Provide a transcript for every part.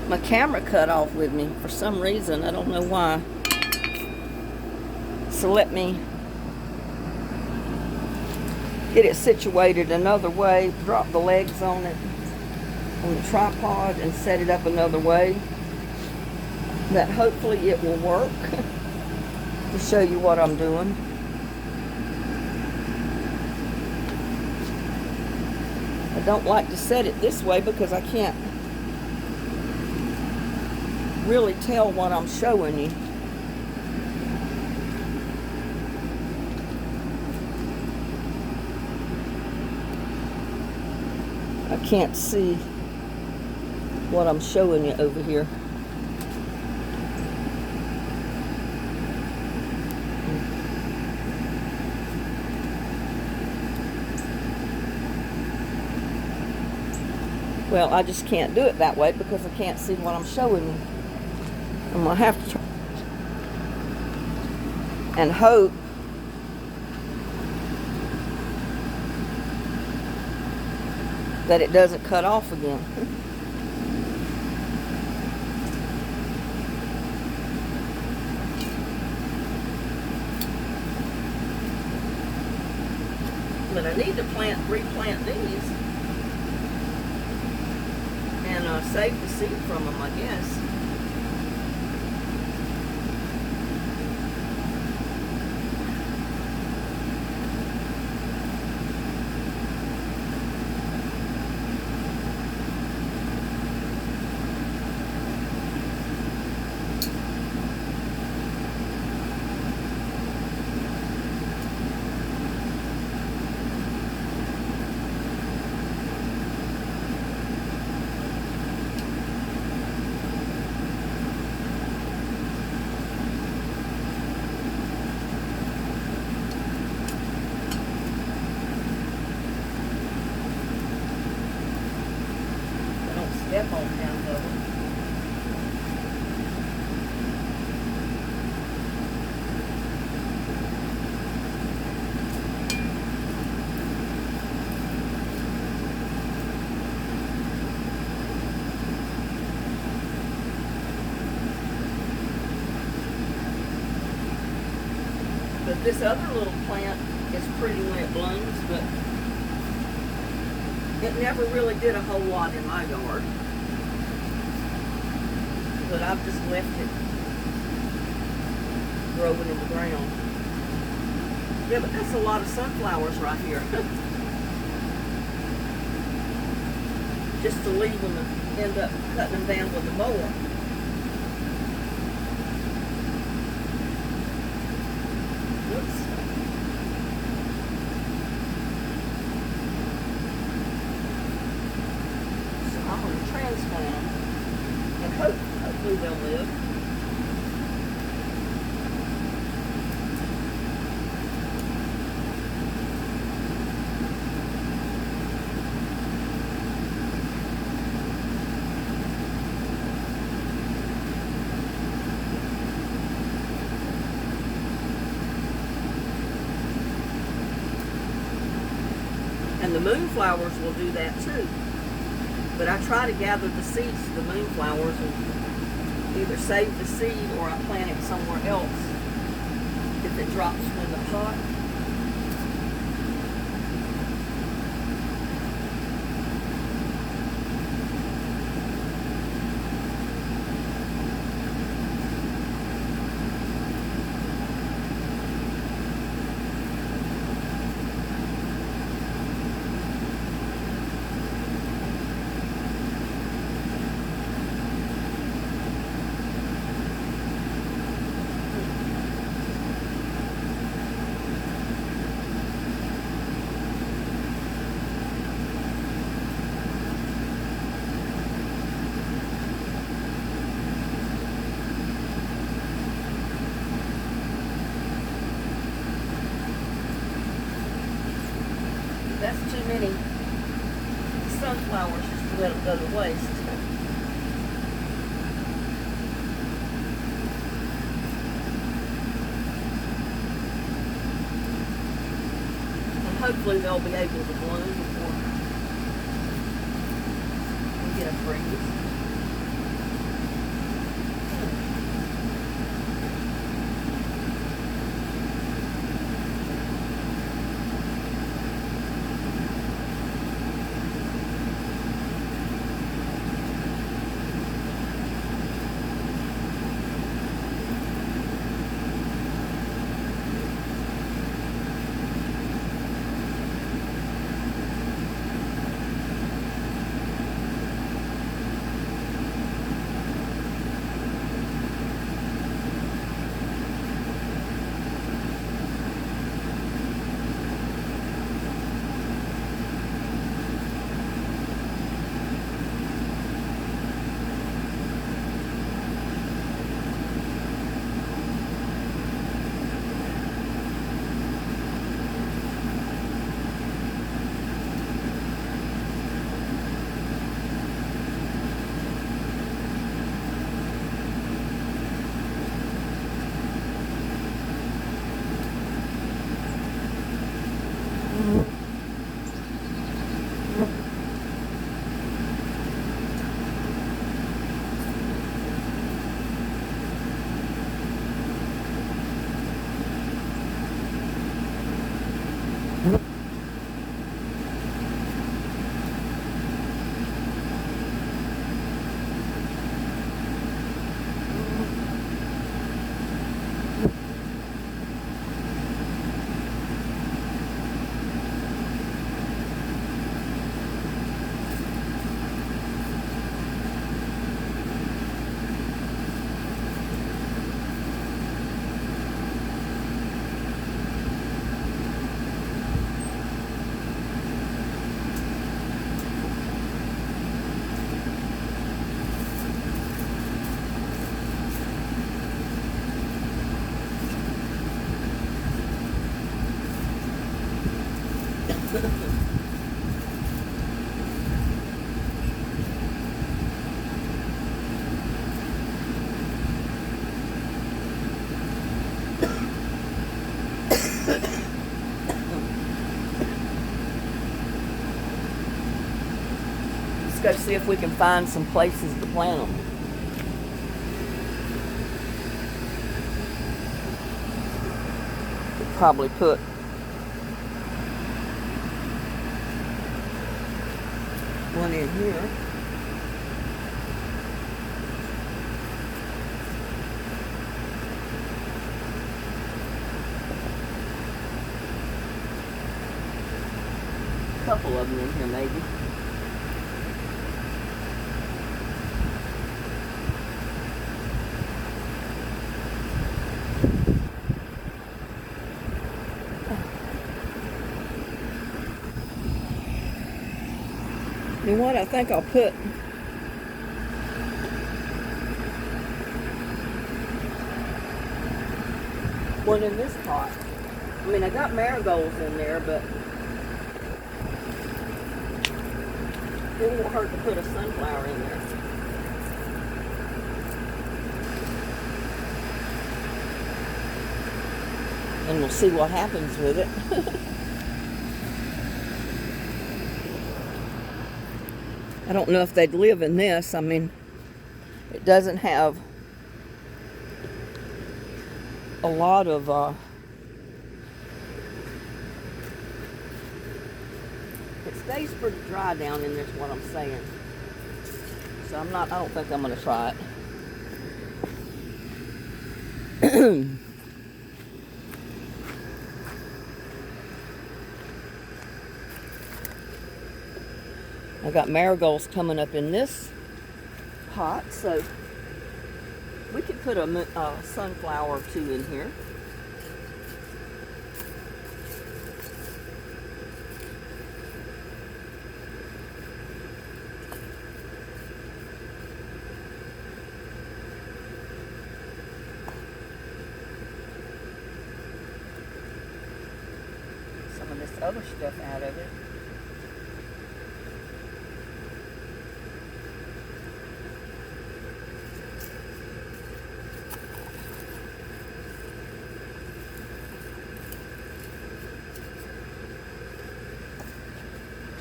My camera cut off with me for some reason. I don't know why. So let me get it situated another way. Drop the legs on it, on the tripod, and set it up another way that hopefully it will work to show you what I'm doing. I don't like to set it this way because I can't really tell what I'm showing you. I can't see what I'm showing you over here. Well, I just can't do it that way because I can't see what I'm showing you. I'm going to have to try and hope that it doesn't cut off again. But I need to replant these and save the seed from them, I guess. Step on down lower. But this other little plant is pretty when it blooms, but it never really did a whole lot in my yard. But I've just left it growing in the ground. Yeah, but that's a lot of sunflowers right here. Just to leave them and end up cutting them down with the mower. Whoops. So I'm going to transplant them and hopefully they'll live. And the moonflowers will do that too. But I try to gather the seeds of the moonflowers and either save the seed or I plant it somewhere else if it drops from the pot. That's too many sunflowers just to let them go to waste. And hopefully they'll be able to bloom before we get a freeze. Let's go see if we can find some places to plant them. Could probably put one in here. A couple of them in here maybe. You know what? I think I'll put one in this pot. I mean, I got marigolds in there, but it won't hurt to put a sunflower in there. And we'll see what happens with it. I don't know if they'd live in this. I mean, it doesn't have a lot of it stays pretty dry down in there is what I'm saying. So I don't think I'm gonna try it. I got marigolds coming up in this pot, so we could put a sunflower or two in here. Some of this other stuff out of it.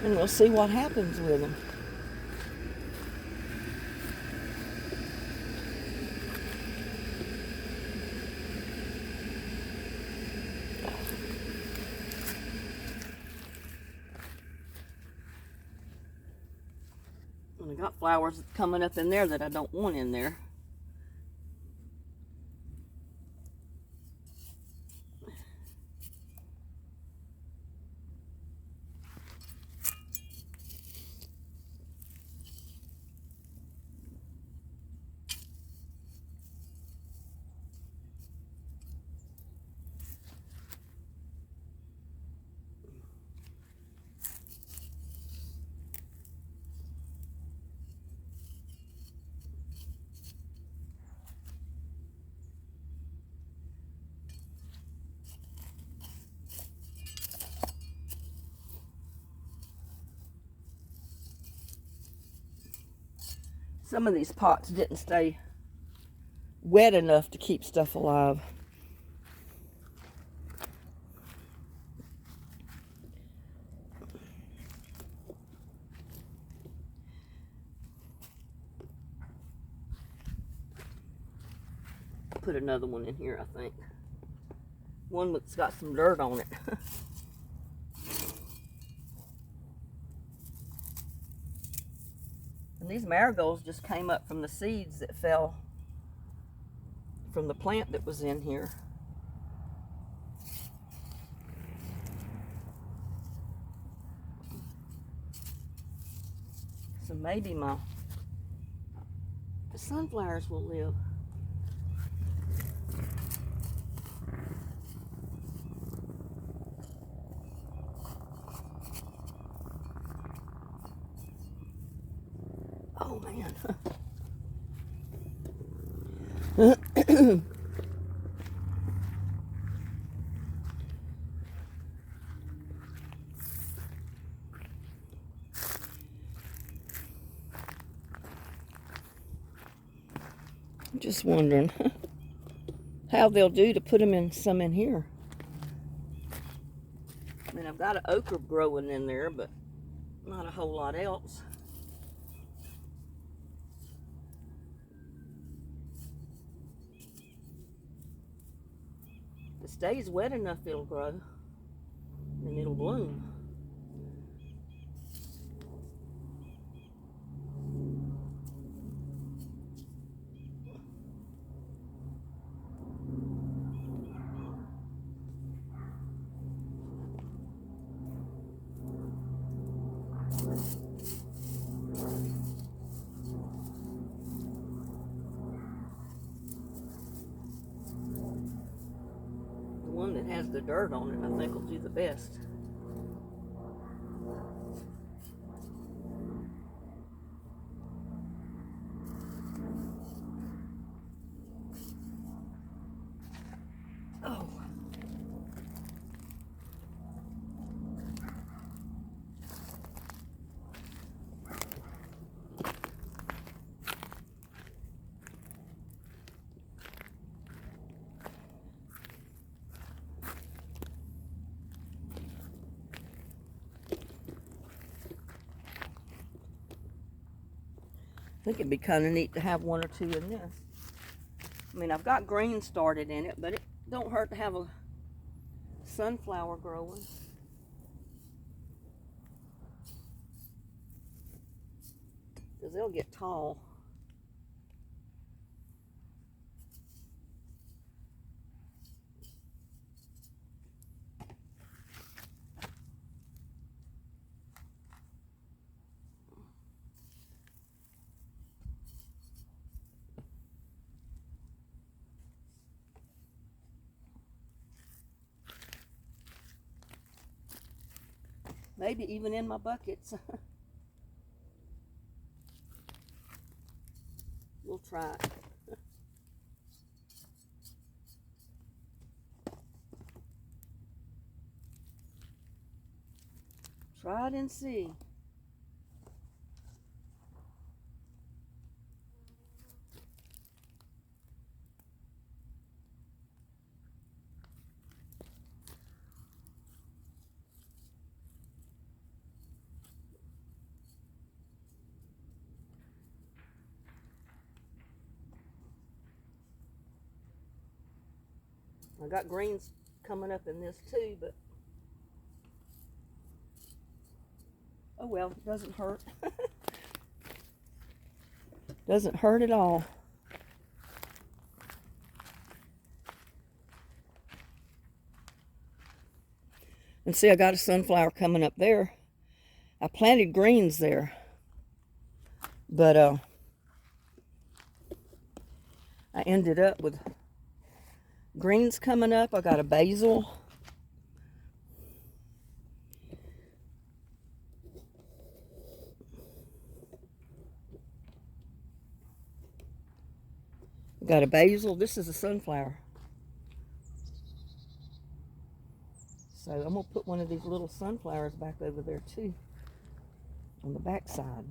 And we'll see what happens with them. And I got flowers coming up in there that I don't want in there. Some of these pots didn't stay wet enough to keep stuff alive. Put another one in here, I think. One that's got some dirt on it. And these marigolds just came up from the seeds that fell from the plant that was in here. So maybe the sunflowers will live. Oh man. I'm just wondering how they'll do to put them in some in here. I mean, I've got an okra growing in there, but not a whole lot else. stays wet enough, it'll grow and it'll bloom. The one that has the dirt on it, I think, will do the best. Oh. I think it'd be kind of neat to have one or two in this. I mean, I've got green started in it, but it don't hurt to have a sunflower growing. Because they'll get tall. Maybe even in my buckets. We'll try it. Try it and see. I got greens coming up in this too, but oh well, it doesn't hurt. Doesn't hurt at all. And see, I got a sunflower coming up there. I planted greens there, but I ended up with greens coming up. I got a basil. Got a basil. This is a sunflower. So I'm going to put one of these little sunflowers back over there too, on the back side.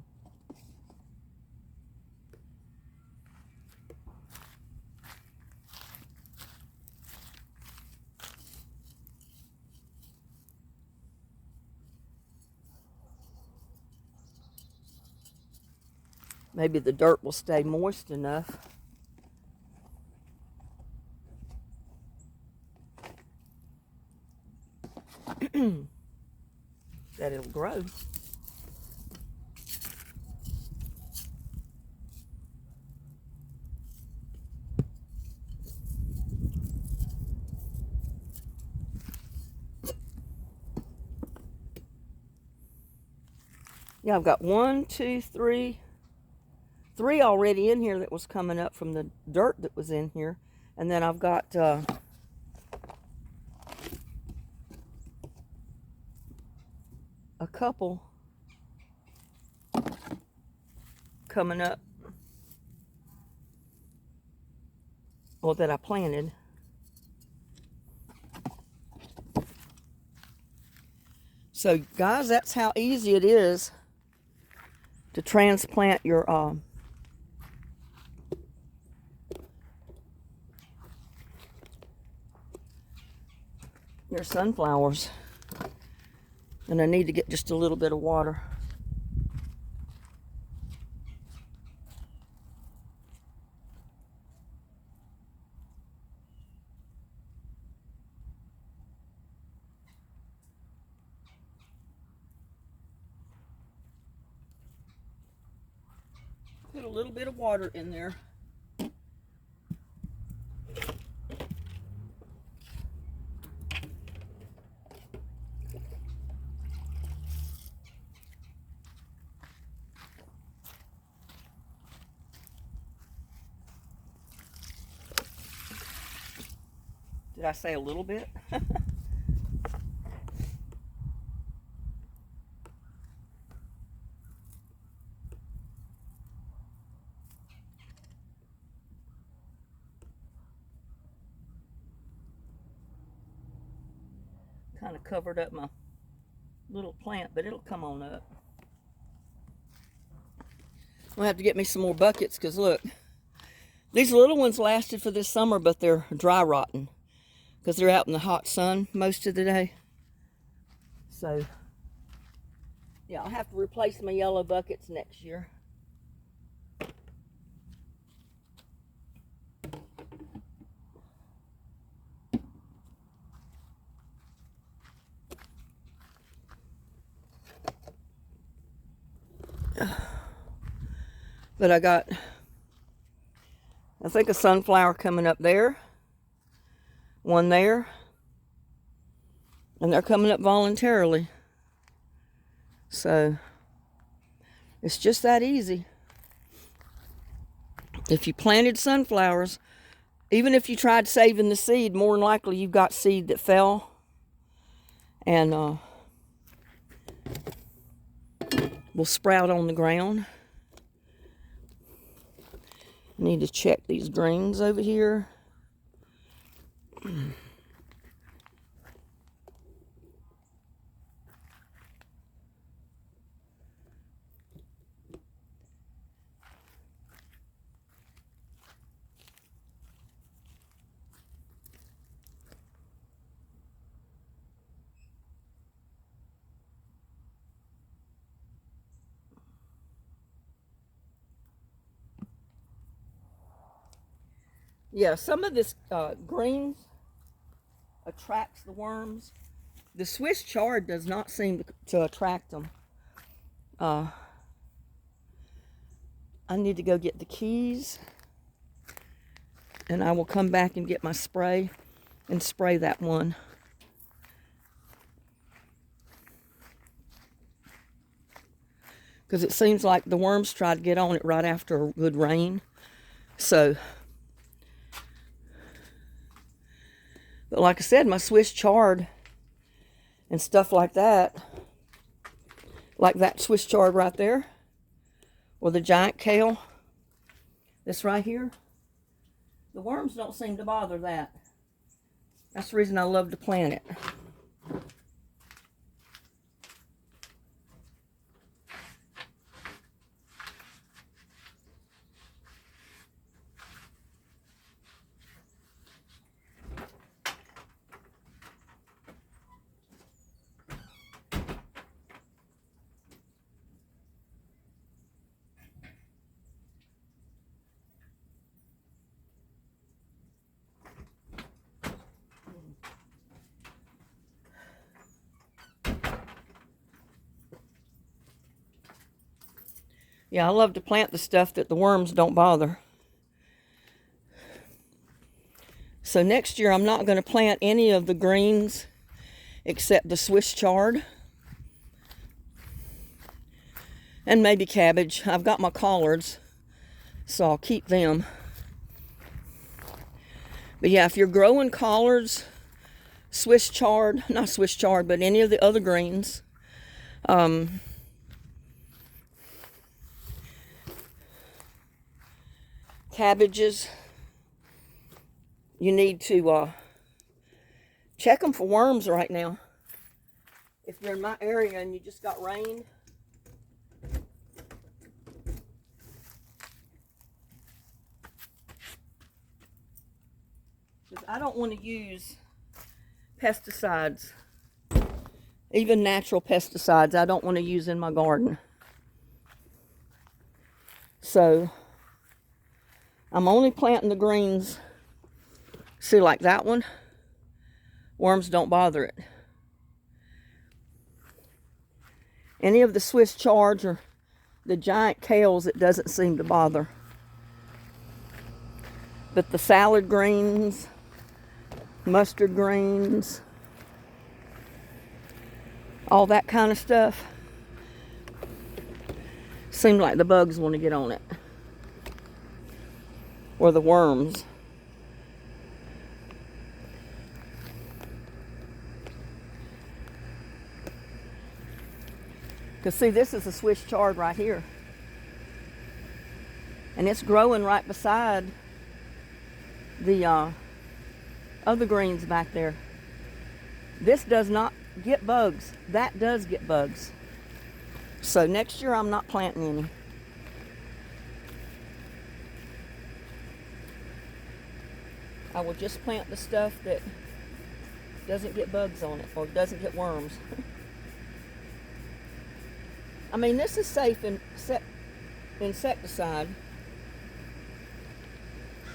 Maybe the dirt will stay moist enough. That it'll grow. Yeah, I've got 1, 2, 3 already in here that was coming up from the dirt that was in here. And then I've got a couple coming up, or that I planted. So guys, that's how easy it is to transplant your sunflowers. And I need to get just a little bit of water. put a little bit of water in there. Did I say a little bit? Kind of covered up my little plant, but it'll come on up. I'll have to get me some more buckets, because look, these little ones lasted for this summer, but they're dry rotting because they're out in the hot sun most of the day. So yeah, I'll have to replace my yellow buckets next year. But I got, I think, a sunflower coming up there, one there, and they're coming up voluntarily. So it's just that easy. If you planted sunflowers, even if you tried saving the seed, more than likely you've got seed that fell and will sprout on the ground. I need to check these greens over here. Yeah, some of this greens attracts the worms. The Swiss chard does not seem to attract them. I need to go get the keys, and I will come back and get my spray and spray that one. Because it seems like the worms try to get on it right after a good rain. So, but like I said, my Swiss chard and stuff like that Swiss chard right there, or the giant kale, this right here, the worms don't seem to bother that. That's the reason I love to plant it. Yeah, I love to plant the stuff that the worms don't bother. So next year I'm not going to plant any of the greens except the Swiss chard. And maybe cabbage. I've got my collards, so I'll keep them. But yeah, if you're growing collards, Swiss chard, not Swiss chard, but any of the other greens, cabbages, you need to check them for worms right now. If you're in my area and you just got rain, because I don't want to use pesticides, even natural pesticides. I don't want to use in my garden. So I'm only planting the greens. See, like that one, worms don't bother it. Any of the Swiss chards or The giant kales, it doesn't seem to bother. But the salad greens, mustard greens, all that kind of stuff, seem like the bugs want to get on it. Or the worms. Because see, this is a Swiss chard right here. And it's growing right beside the other greens back there. This does not get bugs. That does get bugs. So next year I'm not planting any. I will just plant the stuff that doesn't get bugs on it or doesn't get worms. I mean, this is safe insecticide.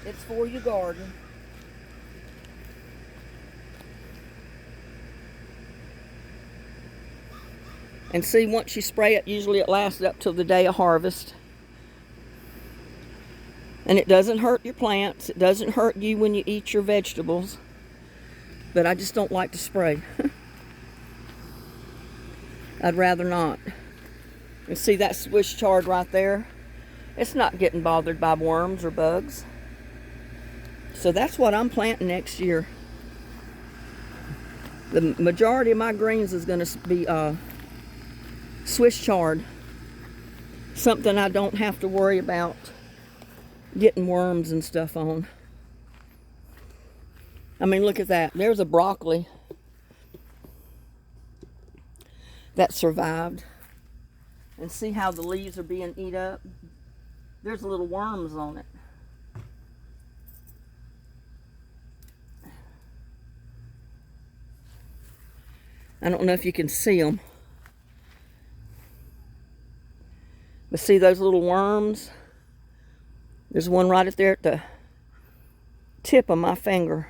It's for your garden. And see, once you spray it, usually it lasts up till the day of harvest. And it doesn't hurt your plants. It doesn't hurt you when you eat your vegetables. But I just don't like to spray. I'd rather not. And see that Swiss chard right there? It's not getting bothered by worms or bugs. So that's what I'm planting next year. The majority of my greens is going to be Swiss chard. Something I don't have to worry about getting worms and stuff on. I mean, look at that. There's a broccoli that survived. And see how the leaves are being eaten up? There's little worms on it. I don't know if you can see them. But see those little worms? There's one right up there at the tip of my finger.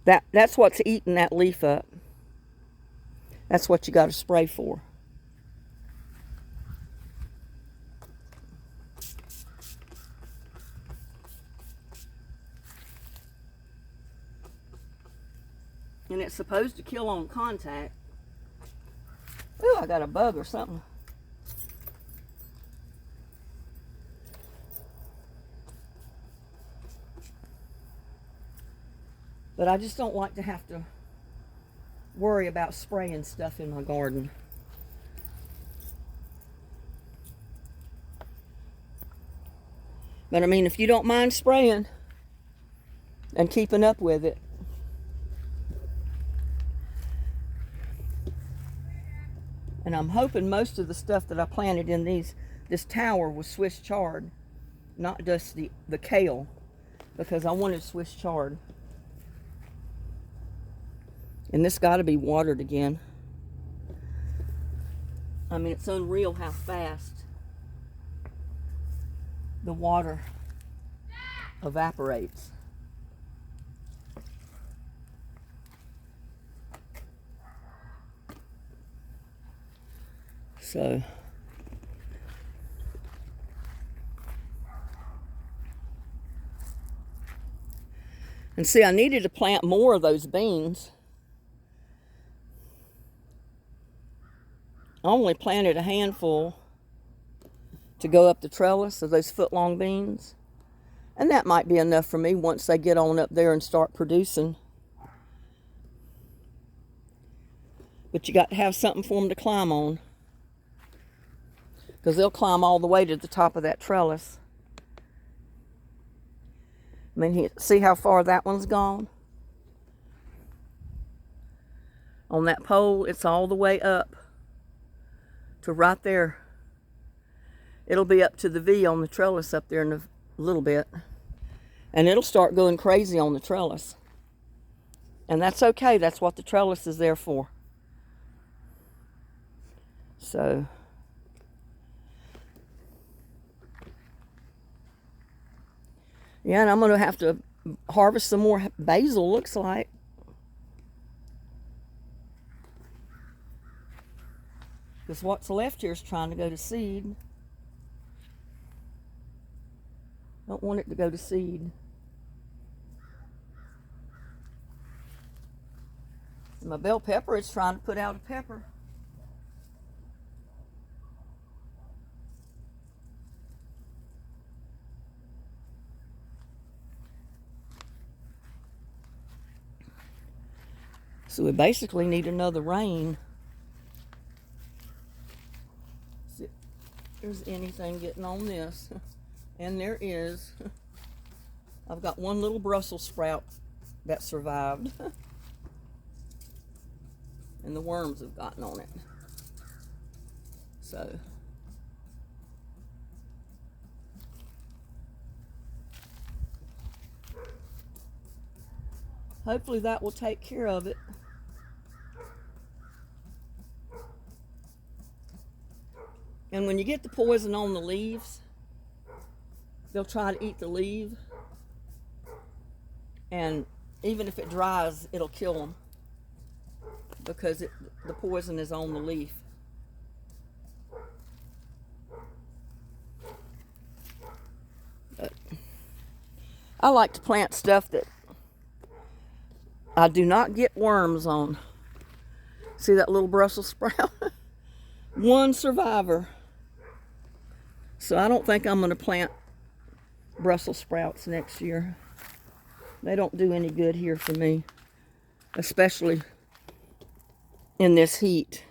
That's what's eating that leaf up. That's what you got to spray for. And it's supposed to kill on contact. Ooh, I got a bug or something. But I just don't like to have to worry about spraying stuff in my garden. But I mean, if you don't mind spraying and keeping up with it, and I'm hoping most of the stuff that I planted in this tower was Swiss chard, not just the kale, because I wanted Swiss chard. And this got to be watered again. I mean, it's unreal how fast the water evaporates. So, and see, I needed to plant more of those beans. I only planted a handful to go up the trellis of those foot-long beans. And that might be enough for me once they get on up there and start producing. But you got to have something for them to climb on, because they'll climb all the way to the top of that trellis. I mean, see how far that one's gone? On that pole, it's all the way up to right there. It'll be up to the V on the trellis up there in a little bit. And it'll start going crazy on the trellis. And that's okay. That's what the trellis is there for. So, yeah, and I'm going to have to harvest some more basil, looks like. Because what's left here is trying to go to seed. Don't want it to go to seed. And my bell pepper is trying to put out a pepper. So we basically need another rain. See if there's anything getting on this. And there is. I've got one little Brussels sprout that survived. And the worms have gotten on it. So hopefully that will take care of it. And when you get the poison on the leaves, they'll try to eat the leaf. And even if it dries, it'll kill them. Because the poison is on the leaf. But I like to plant stuff that I do not get worms on. See that little Brussels sprout? One survivor. So I don't think I'm going to plant Brussels sprouts next year. They don't do any good here for me. Especially in this heat.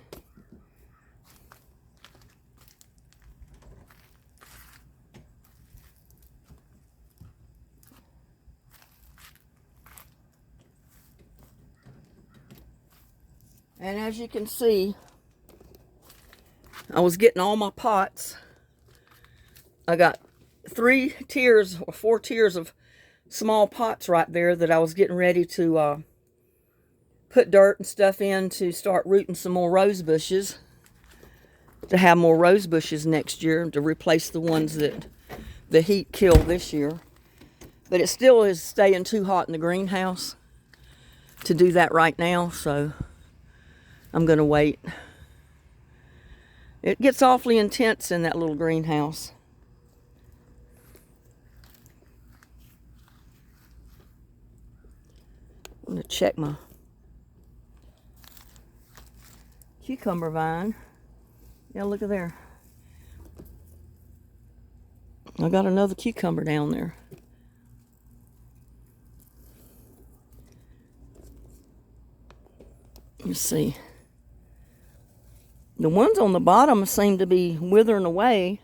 And as you can see, I was getting all my pots. I got 3 tiers or 4 tiers of small pots right there that I was getting ready to put dirt and stuff in to start rooting some more rose bushes, to have more rose bushes next year to replace the ones that the heat killed this year. But it still is staying too hot in the greenhouse to do that right now, so I'm going to wait. It gets awfully intense in that little greenhouse. I'm going to check my cucumber vine. Yeah, look at there. I got another cucumber down there. Let's see. The ones on the bottom seem to be withering away.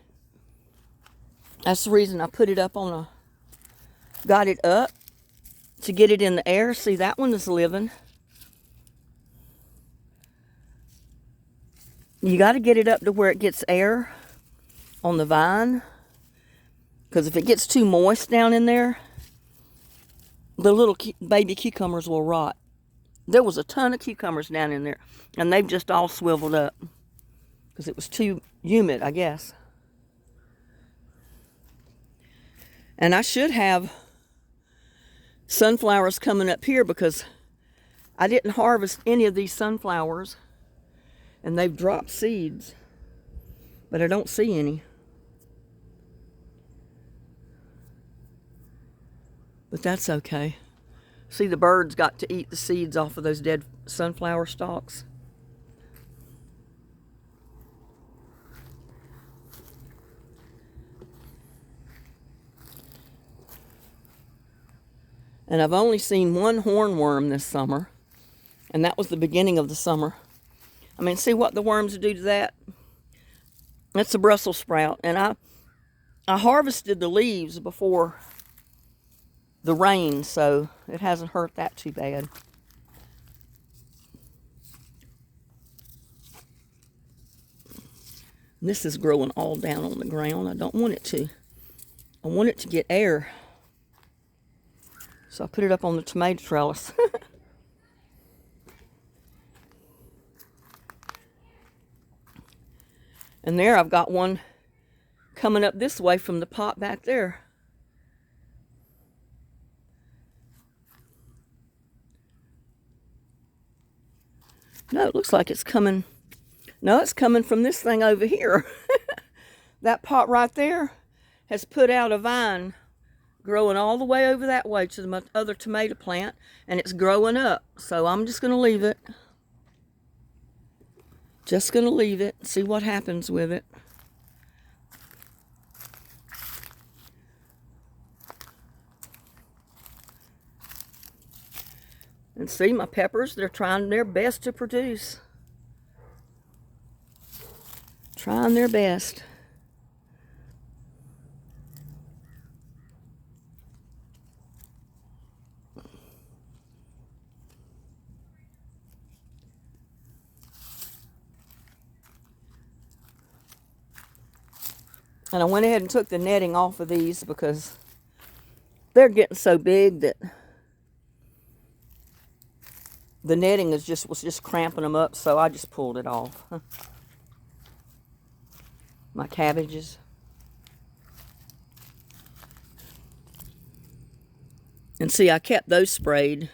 That's the reason I put it up on got it up to get it in the air. See, that one is living. You got to get it up to where it gets air on the vine. Because if it gets too moist down in there, the little baby cucumbers will rot. There was a ton of cucumbers down in there, and they've just all swiveled up. Because it was too humid, I guess. And I should have sunflowers coming up here because I didn't harvest any of these sunflowers. And they've dropped seeds. But I don't see any. But that's okay. See, the birds got to eat the seeds off of those dead sunflower stalks. And I've only seen one hornworm this summer. And that was the beginning of the summer. I mean, see what the worms do to that? That's a Brussels sprout. And I harvested the leaves before the rain, so it hasn't hurt that too bad. This is growing all down on the ground. I don't want it to. I want it to get air. So I put it up on the tomato trellis. And there I've got one coming up this way from the pot back there. No, it looks like it's coming No, it's coming from this thing over here. That pot right there has put out a vine growing all the way over that way to the other tomato plant, and it's growing up. So I'm just going to leave it. Just going to leave it, see what happens with it. And see, my peppers, they're trying their best to produce. Trying their best. And I went ahead and took the netting off of these because they're getting so big that the netting was just cramping them up, so I just pulled it off. My cabbages. And see, I kept those sprayed,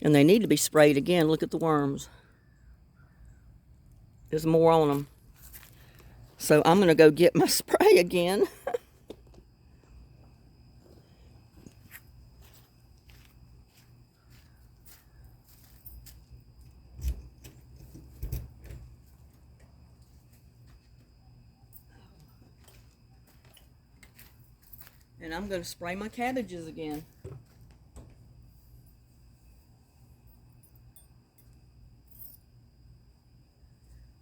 and they need to be sprayed again. Look at the worms. There's more on them. So I'm going to go get my spray again. And I'm going to spray my cabbages again.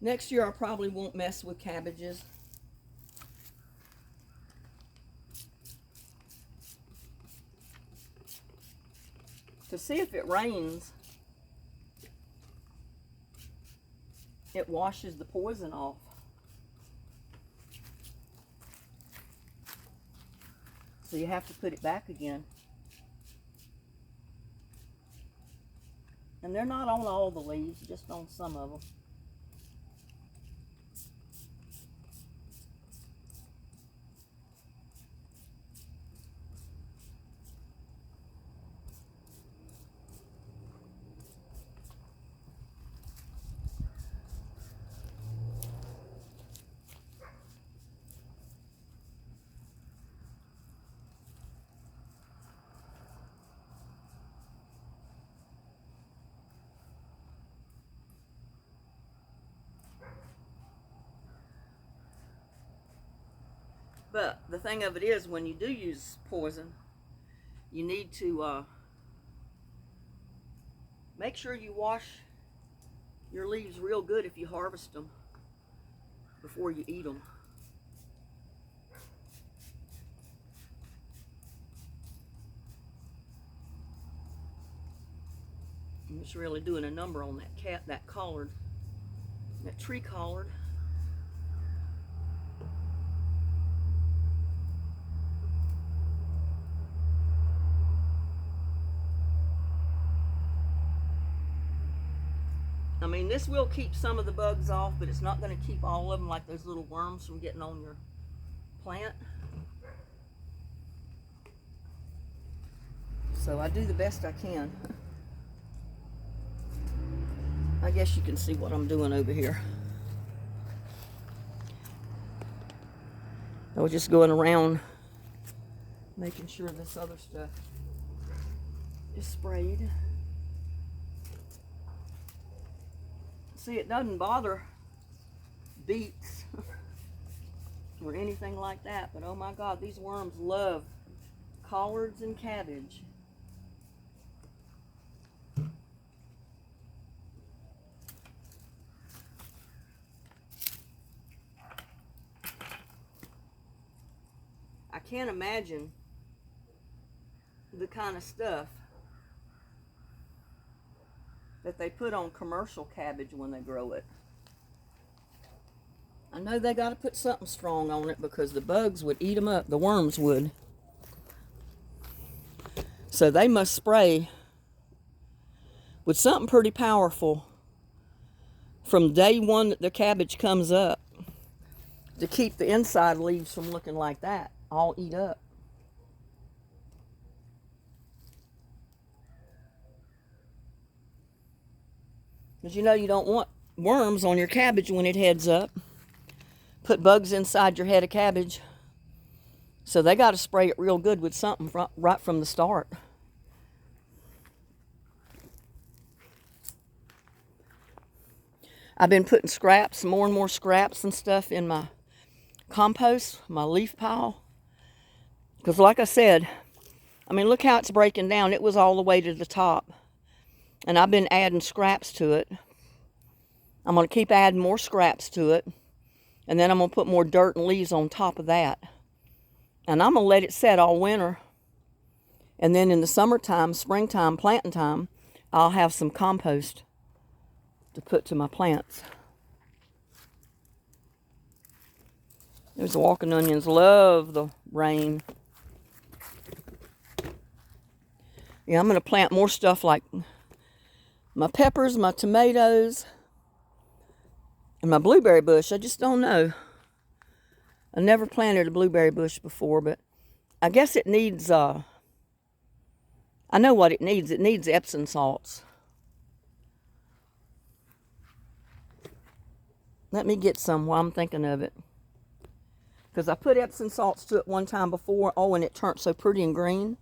Next year I probably won't mess with cabbages. To see if it rains, it washes the poison off. So you have to put it back again. And they're not on all the leaves, just on some of them. But the thing of it is, when you do use poison, you need to make sure you wash your leaves real good if you harvest them before you eat them. I'm just really doing a number on that collard, that tree collard. I mean, this will keep some of the bugs off, but it's not going to keep all of them, like those little worms from getting on your plant. So I do the best I can. I guess you can see what I'm doing over here. I was just going around making sure this other stuff is sprayed. See, it doesn't bother beets or anything like that, but oh my God, these worms love collards and cabbage. I can't imagine the kind of stuff that they put on commercial cabbage when they grow it. I know they got to put something strong on it because the bugs would eat them up, the worms would. So they must spray with something pretty powerful from day one that the cabbage comes up to keep the inside leaves from looking like that, all eat up. Because you know you don't want worms on your cabbage when it heads up. Put bugs inside your head of cabbage. So they got to spray it real good with something right from the start. I've been putting scraps, more and more scraps and stuff in my compost, my leaf pile. Because like I said, I mean, look how it's breaking down. It was all the way to the top. And I've been adding scraps to it. I'm going to keep adding more scraps to it. And then I'm going to put more dirt and leaves on top of that. And I'm going to let it set all winter. And then in the summertime, springtime, planting time, I'll have some compost to put to my plants. Those walking onions love the rain. Yeah, I'm going to plant more stuff like my peppers, my tomatoes, and my blueberry bush. I just don't know. I never planted a blueberry bush before, but I guess it needs, I know what it needs. It needs Epsom salts. Let me get some while I'm thinking of it. Because I put Epsom salts to it one time before. Oh, and it turned so pretty and green.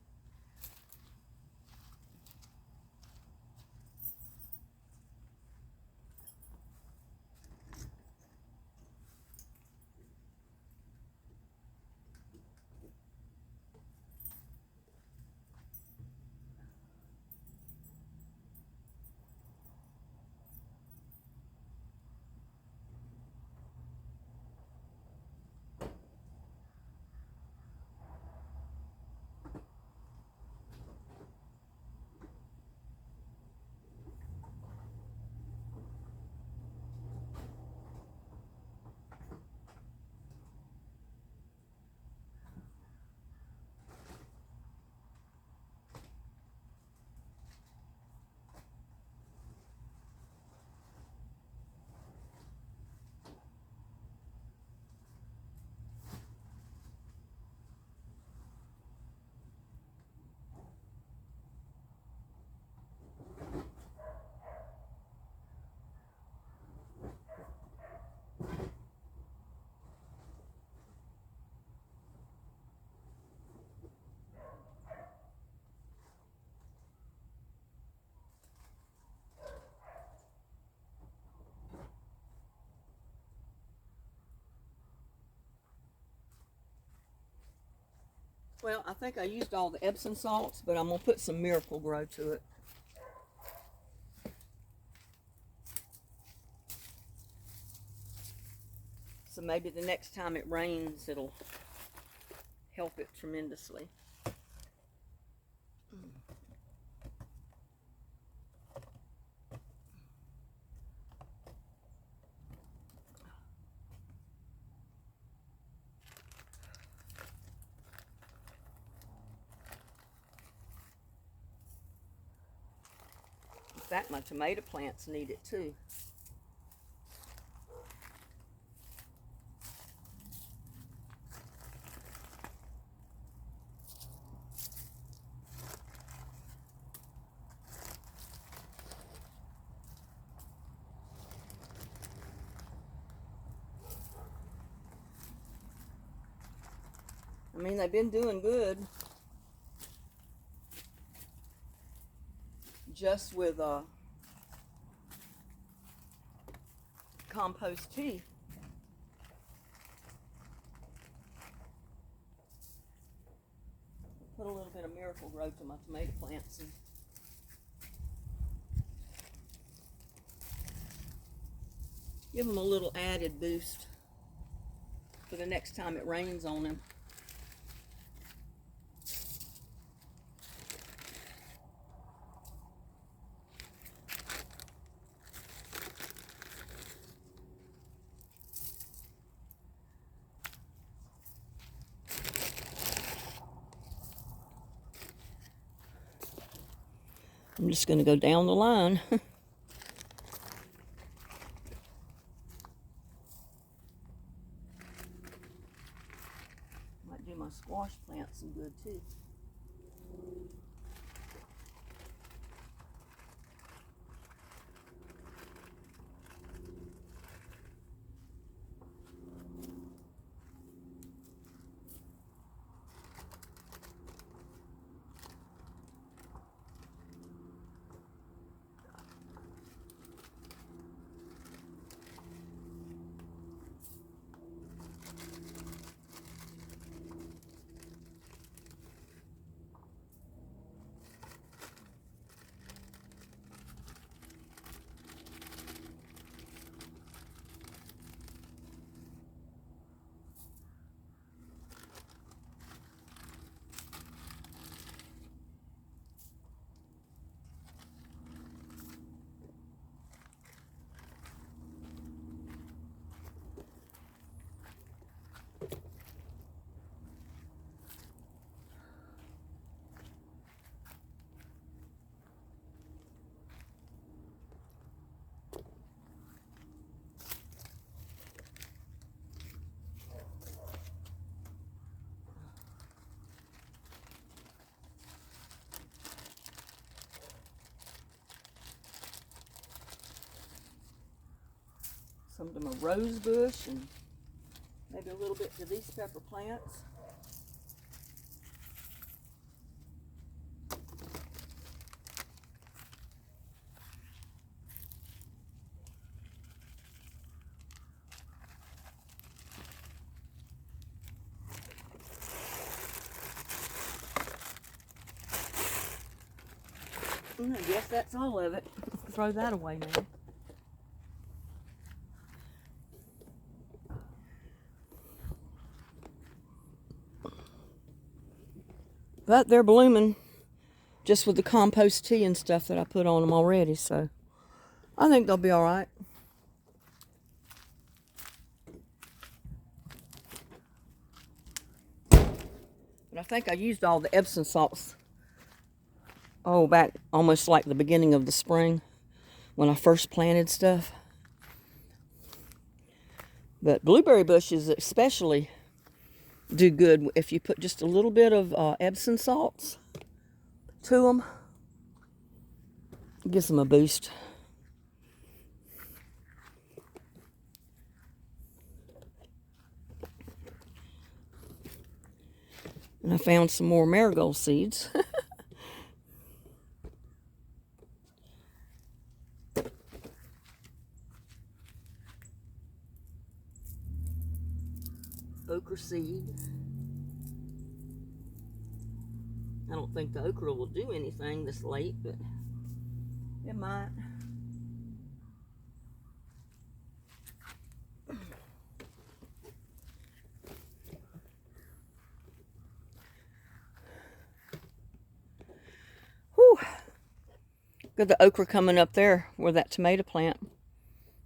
Well, I think I used all the Epsom salts, but I'm going to put some Miracle Grow to it. So maybe the next time it rains, it'll help it tremendously. In fact, my tomato plants need it too. I mean, they've been doing good. Just with compost tea. Put a little bit of Miracle Grow to my tomato plants and give them a little added boost for the next time it rains on them. I'm just going to go down the line. Might do my squash plants some good too. some to my rose bush and maybe a little bit to these pepper plants. I guess that's all of it. Throw that away now. But they're blooming just with the compost tea and stuff that I put on them already, so I think they'll be all right. But I think I used all the Epsom salts, back almost like the beginning of the spring when I first planted stuff. But blueberry bushes especially do good if you put just a little bit of Epsom salts to them. It gives them a boost. And I found some more marigold seeds. Okra seed. I don't think the okra will do anything this late, but it might. Whew. Got the okra coming up there where that tomato plant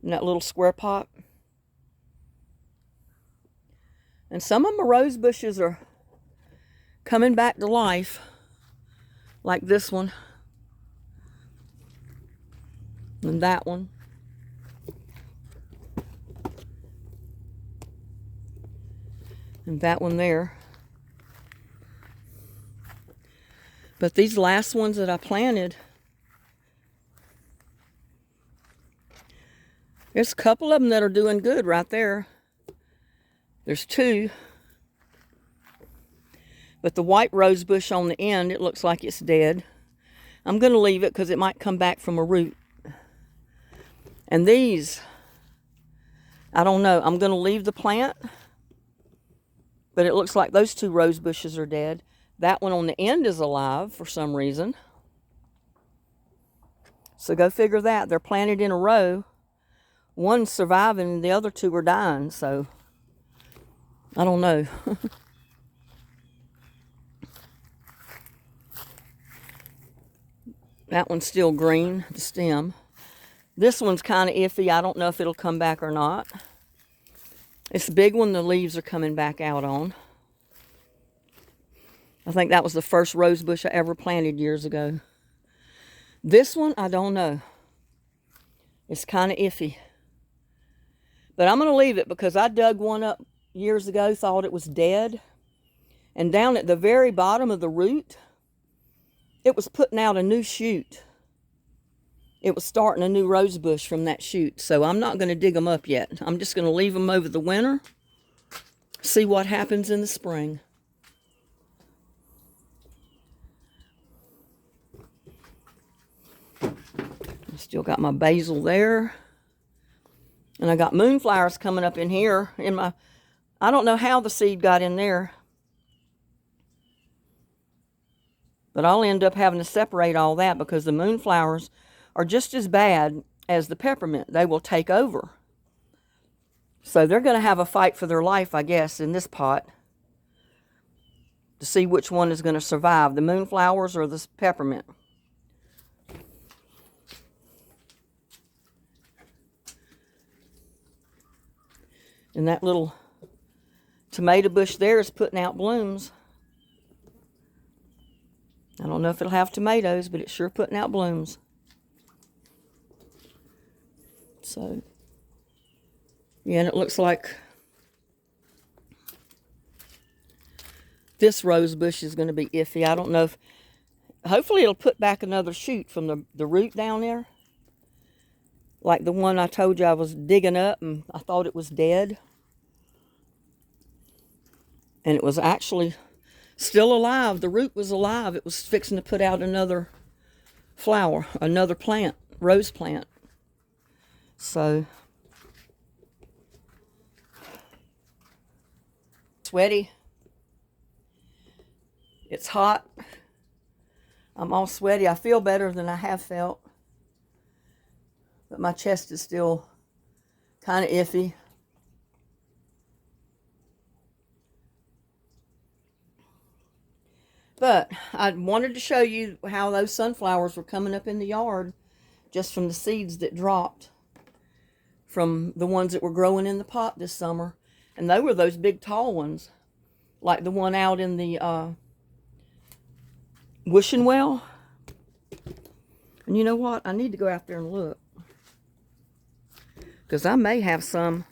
in that little square pot. And some of my rose bushes are coming back to life, like this one and that one. And that one there. But these last ones that I planted, there's a couple of them that are doing good right there. There's two. But the white rose bush on the end, it looks like it's dead. I'm going to leave it because it might come back from a root. And these, I don't know. I'm going to leave the plant. But it looks like those two rose bushes are dead. That one on the end is alive for some reason. So go figure that. They're planted in a row. One's surviving and the other two are dying. So I don't know. That one's still green, the stem. This one's kind of iffy. I don't know if it'll come back or not. It's the big one the leaves are coming back out on. I think that was the first rose bush I ever planted years ago. This one, I don't know. It's kind of iffy. But I'm going to leave it because I dug one up years ago, thought it was dead. And down at the very bottom of the root, it was putting out a new shoot. It was starting a new rose bush from that shoot. So I'm not going to dig them up yet. I'm just going to leave them over the winter. See what happens in the spring. I still got my basil there. And I got moonflowers coming up in here. I don't know how the seed got in there. But I'll end up having to separate all that because the moonflowers are just as bad as the peppermint. They will take over. So they're going to have a fight for their life, I guess, in this pot to see which one is going to survive, the moonflowers or the peppermint. And that little tomato bush there is putting out blooms. I don't know if it'll have tomatoes, but it's sure putting out blooms. So, yeah, and it looks like this rose bush is going to be iffy. I don't know if, hopefully it'll put back another shoot from the root down there. Like the one I told you I was digging up and I thought it was dead. And it was actually still alive. The root was alive. It was fixing to put out another flower, another plant, rose plant. So, sweaty. It's hot. I'm all sweaty. I feel better than I have felt. But my chest is still kind of iffy. But I wanted to show you how those sunflowers were coming up in the yard just from the seeds that dropped from the ones that were growing in the pot this summer. And they were those big tall ones, like the one out in the wishing well. And you know what? I need to go out there and look, because I may have some